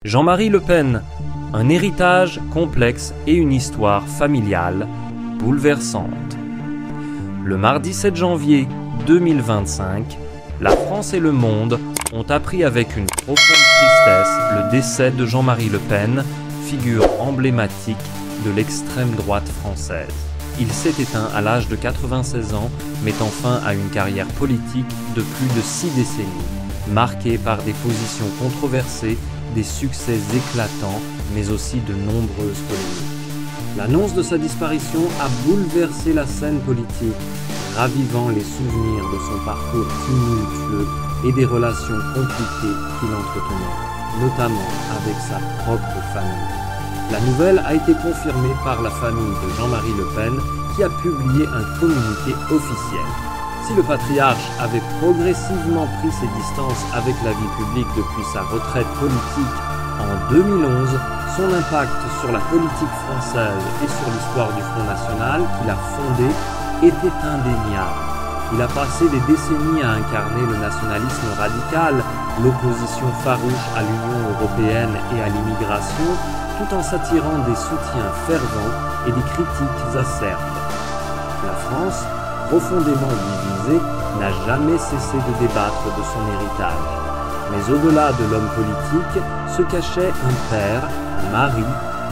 Jean-Marie Le Pen, un héritage complexe et une histoire familiale bouleversante. Le mardi 7 janvier 2025, la France et le monde ont appris avec une profonde tristesse le décès de Jean-Marie Le Pen, figure emblématique de l'extrême droite française. Il s'est éteint à l'âge de 96 ans, mettant fin à une carrière politique de plus de 6 décennies, marquée par des positions controversées, des succès éclatants, mais aussi de nombreuses polémiques. L'annonce de sa disparition a bouleversé la scène politique, ravivant les souvenirs de son parcours tumultueux et des relations compliquées qu'il entretenait, notamment avec sa propre famille. La nouvelle a été confirmée par la famille de Jean-Marie Le Pen, qui a publié un communiqué officiel. Si le patriarche avait progressivement pris ses distances avec la vie publique depuis sa retraite politique en 2011, son impact sur la politique française et sur l'histoire du Front National qu'il a fondé était indéniable. Il a passé des décennies à incarner le nationalisme radical, l'opposition farouche à l'Union européenne et à l'immigration, tout en s'attirant des soutiens fervents et des critiques acerbes. La France, profondément divisée, n'a jamais cessé de débattre de son héritage. Mais au-delà de l'homme politique se cachait un père, un mari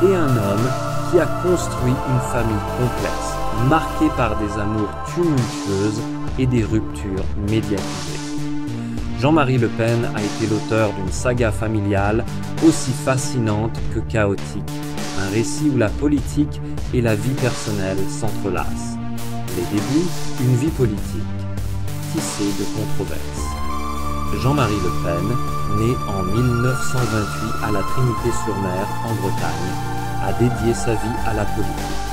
et un homme qui a construit une famille complexe, marquée par des amours tumultueuses et des ruptures médiatisées. Jean-Marie Le Pen a été l'auteur d'une saga familiale aussi fascinante que chaotique, un récit où la politique et la vie personnelle s'entrelacent. Les débuts, une vie politique, tissée de controverses. Jean-Marie Le Pen, né en 1928 à la Trinité-sur-Mer, en Bretagne, a dédié sa vie à la politique.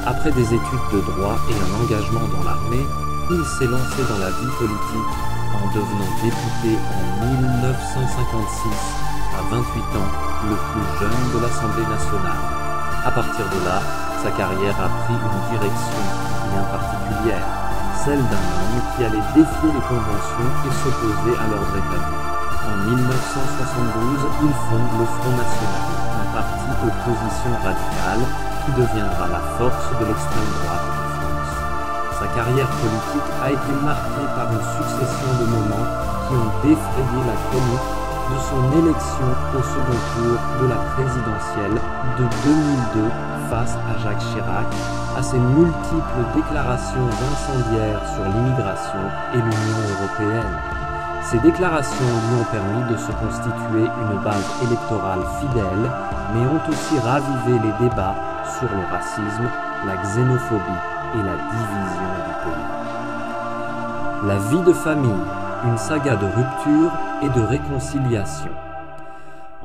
Après des études de droit et un engagement dans l'armée, il s'est lancé dans la vie politique en devenant député en 1956, à 28 ans, le plus jeune de l'Assemblée nationale. À partir de là, sa carrière a pris une direction bien particulière, celle d'un homme qui allait défier les conventions et s'opposer à l'ordre établi. En 1972, il fonde le Front National, un parti opposition radicale qui deviendra la force de l'extrême droite en France. Sa carrière politique a été marquée par une succession de moments qui ont défrayé la chronique de son élection au second tour de la présidentielle de 2002 face à Jacques Chirac, à ses multiples déclarations incendiaires sur l'immigration et l'Union européenne. Ces déclarations lui ont permis de se constituer une base électorale fidèle, mais ont aussi ravivé les débats sur le racisme, la xénophobie et la division du pays. La vie de famille, une saga de rupture et de réconciliation.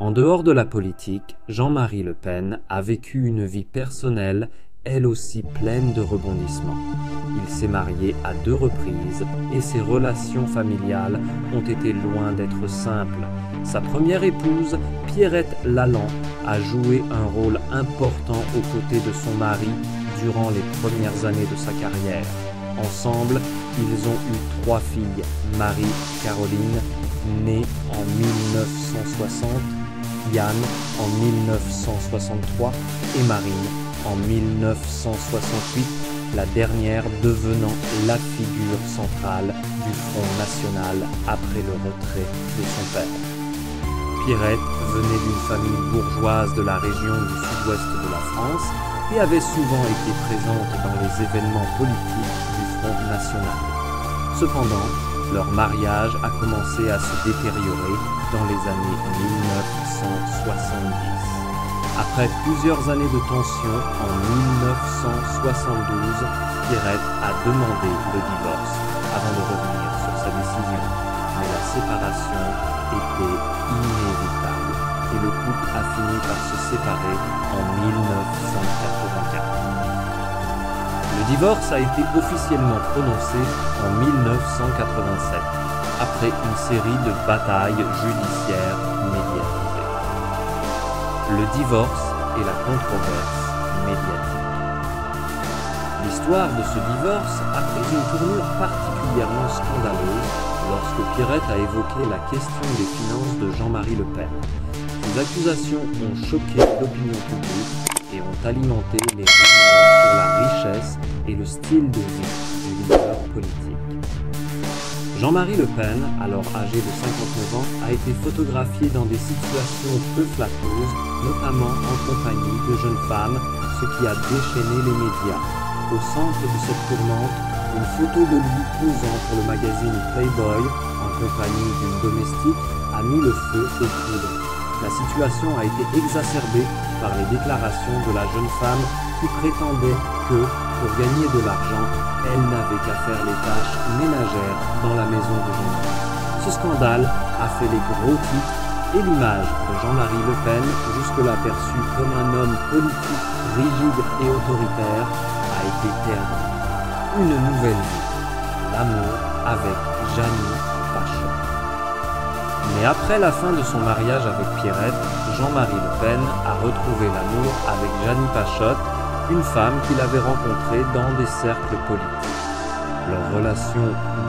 En dehors de la politique, Jean-Marie Le Pen a vécu une vie personnelle, elle aussi pleine de rebondissements. Il s'est marié à 2 reprises et ses relations familiales ont été loin d'être simples. Sa première épouse, Pierrette Lalande, a joué un rôle important aux côtés de son mari durant les premières années de sa carrière. Ensemble, ils ont eu 3 filles, Marie-Caroline, née en 1960, Yann en 1963 et Marine en 1968, la dernière devenant la figure centrale du Front National après le retrait de son père. Pierrette venait d'une famille bourgeoise de la région du sud-ouest de la France et avait souvent été présente dans les événements politiques du Front National. Cependant, leur mariage a commencé à se détériorer dans les années 1970. Après plusieurs années de tension, en 1972, Pierrette a demandé le divorce avant de revenir sur sa décision. Mais la séparation était inévitable et le couple a fini par se séparer en 1984. Le divorce a été officiellement prononcé en 1987, après une série de batailles judiciaires médiatisées. Le divorce et la controverse médiatique. L'histoire de ce divorce a pris une tournure particulièrement scandaleuse lorsque Pierrette a évoqué la question des finances de Jean-Marie Le Pen, qui Ces accusations ont choqué l'opinion publique et ont alimenté les rumeurs sur la richesse et le style de vie du leader politique. Jean-Marie Le Pen, alors âgé de 59 ans, a été photographié dans des situations peu flatteuses, notamment en compagnie de jeunes femmes, ce qui a déchaîné les médias. Au centre de cette tourmente, une photo de lui posant pour le magazine Playboy, en compagnie d'une domestique, a mis le feu aux poudres. La situation a été exacerbée par les déclarations de la jeune femme qui prétendait que, pour gagner de l'argent, elle n'avait qu'à faire les tâches ménagères dans la maison de Jean-Marie. Ce scandale a fait les gros titres et l'image de Jean-Marie Le Pen, jusque-là perçu comme un homme politique rigide et autoritaire, a été perdue. Une nouvelle vie, l'amour avec Jeannie Pachotte. Mais après la fin de son mariage avec Pierrette, Jean-Marie Le Pen a retrouvé l'amour avec Jeannie Pachotte, une femme qu'il avait rencontrée dans des cercles politiques. Leur relation,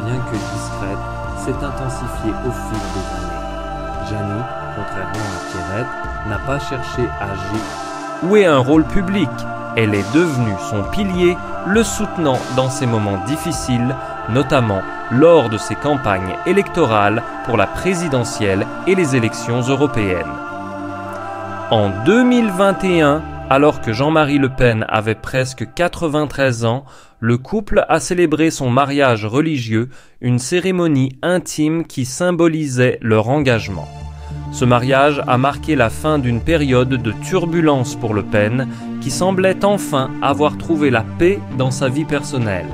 bien que discrète, s'est intensifiée au fil des années. Jeannie, contrairement à Pierrette, n'a pas cherché à jouer un rôle public. Elle est devenue son pilier, le soutenant dans ses moments difficiles, notamment lors de ses campagnes électorales pour la présidentielle et les élections européennes. En 2021, alors que Jean-Marie Le Pen avait presque 93 ans, le couple a célébré son mariage religieux, une cérémonie intime qui symbolisait leur engagement. Ce mariage a marqué la fin d'une période de turbulence pour Le Pen, qui semblait enfin avoir trouvé la paix dans sa vie personnelle.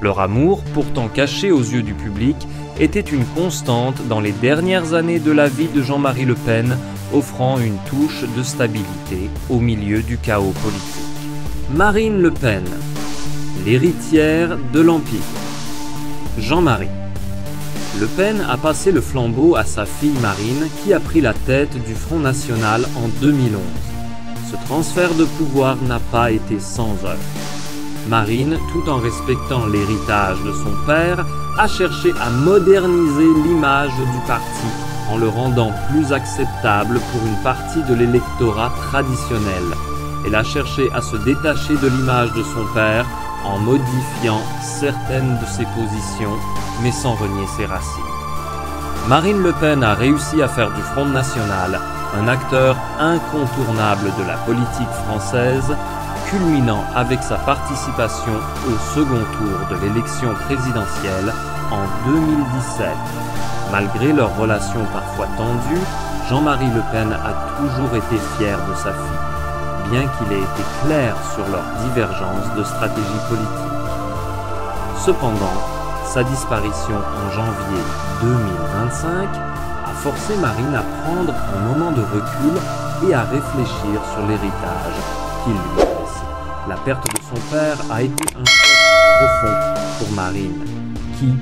Leur amour, pourtant caché aux yeux du public, était une constante dans les dernières années de la vie de Jean-Marie Le Pen, offrant une touche de stabilité au milieu du chaos politique. Marine Le Pen, l'héritière de l'Empire. Jean-Marie. Le Pen a passé le flambeau à sa fille Marine, qui a pris la tête du Front National en 2011. Ce transfert de pouvoir n'a pas été sans heurts. Marine, tout en respectant l'héritage de son père, a cherché à moderniser l'image du parti en le rendant plus acceptable pour une partie de l'électorat traditionnel. Elle a cherché à se détacher de l'image de son père en modifiant certaines de ses positions, mais sans renier ses racines. Marine Le Pen a réussi à faire du Front National un acteur incontournable de la politique française, culminant avec sa participation au second tour de l'élection présidentielle en 2017. Malgré leurs relations parfois tendues, Jean-Marie Le Pen a toujours été fier de sa fille, bien qu'il ait été clair sur leur divergence de stratégie politique. Cependant, sa disparition en janvier 2025 a forcé Marine à prendre un moment de recul et à réfléchir sur l'héritage qu'il lui laisse. La perte de son père a été un choc profond pour Marine, qui,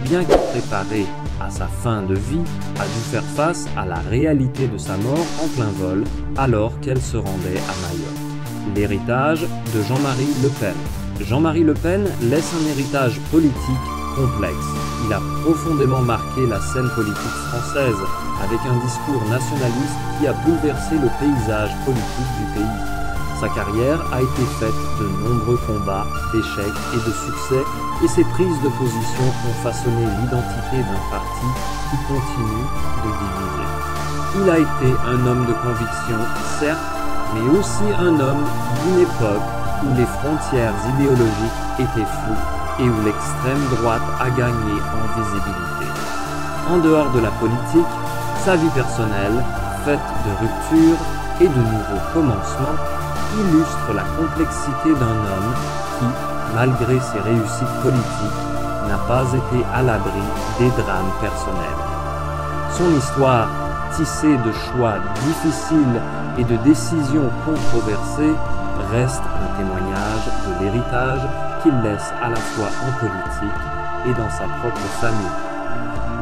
bien que préparée à sa fin de vie, a dû faire face à la réalité de sa mort en plein vol alors qu'elle se rendait à Mayotte. L'héritage de Jean-Marie Le Pen. Jean-Marie Le Pen laisse un héritage politique complexe. Il a profondément marqué la scène politique française avec un discours nationaliste qui a bouleversé le paysage politique du pays. Sa carrière a été faite de nombreux combats, d'échecs et de succès, et ses prises de position ont façonné l'identité d'un parti qui continue de diviser. Il a été un homme de conviction, certes, mais aussi un homme d'une époque où les frontières idéologiques étaient floues et où l'extrême droite a gagné en visibilité. En dehors de la politique, sa vie personnelle, faite de ruptures et de nouveaux commencements, illustre la complexité d'un homme qui, malgré ses réussites politiques, n'a pas été à l'abri des drames personnels. Son histoire, tissée de choix difficiles et de décisions controversées, reste un témoignage de l'héritage qu'il laisse à la fois en politique et dans sa propre famille.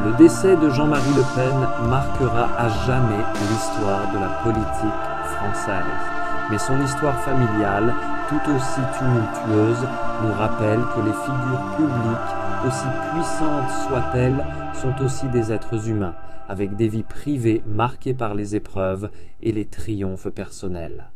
Le décès de Jean-Marie Le Pen marquera à jamais l'histoire de la politique française. Mais son histoire familiale, tout aussi tumultueuse, nous rappelle que les figures publiques, aussi puissantes soient-elles, sont aussi des êtres humains, avec des vies privées marquées par les épreuves et les triomphes personnels.